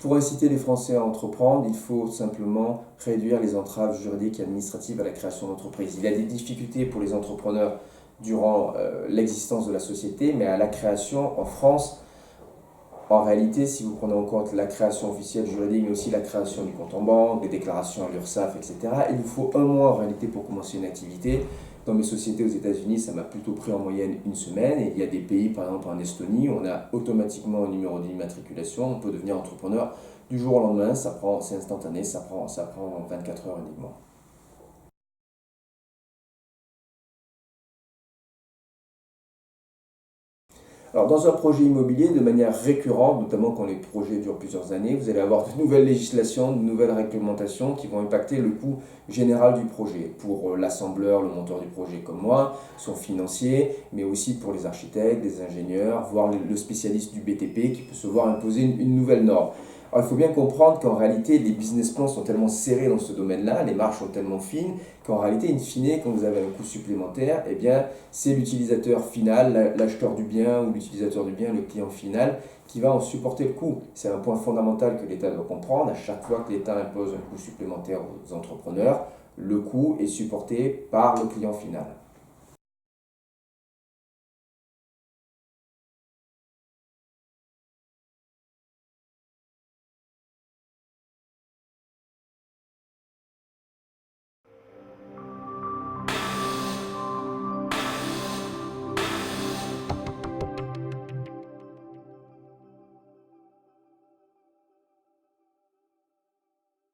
Pour inciter les Français à entreprendre, il faut simplement réduire les entraves juridiques et administratives à la création d'entreprises. Il y a des difficultés pour les entrepreneurs durant l'existence de la société, mais à la création en France, en réalité, si vous prenez en compte la création officielle juridique, mais aussi la création du compte en banque, des déclarations à l'URSSAF, etc., il vous faut un mois en réalité pour commencer une activité. Dans mes sociétés aux États-Unis, ça m'a plutôt pris en moyenne une semaine. Et il y a des pays, par exemple en Estonie, où on a automatiquement un numéro d'immatriculation. On peut devenir entrepreneur du jour au lendemain. C'est instantané, ça prend 24 heures uniquement. Alors, dans un projet immobilier, de manière récurrente, notamment quand les projets durent plusieurs années, vous allez avoir de nouvelles législations, de nouvelles réglementations qui vont impacter le coût général du projet. Pour l'assembleur, le monteur du projet comme moi, son financier, mais aussi pour les architectes, les ingénieurs, voire le spécialiste du BTP qui peut se voir imposer une nouvelle norme. Alors, il faut bien comprendre qu'en réalité, les business plans sont tellement serrés dans ce domaine-là, les marges sont tellement fines, qu'en réalité, in fine, quand vous avez un coût supplémentaire, eh bien, c'est l'utilisateur final, l'acheteur du bien ou l'utilisateur du bien, le client final, qui va en supporter le coût. C'est un point fondamental que l'État doit comprendre. À chaque fois que l'État impose un coût supplémentaire aux entrepreneurs, le coût est supporté par le client final.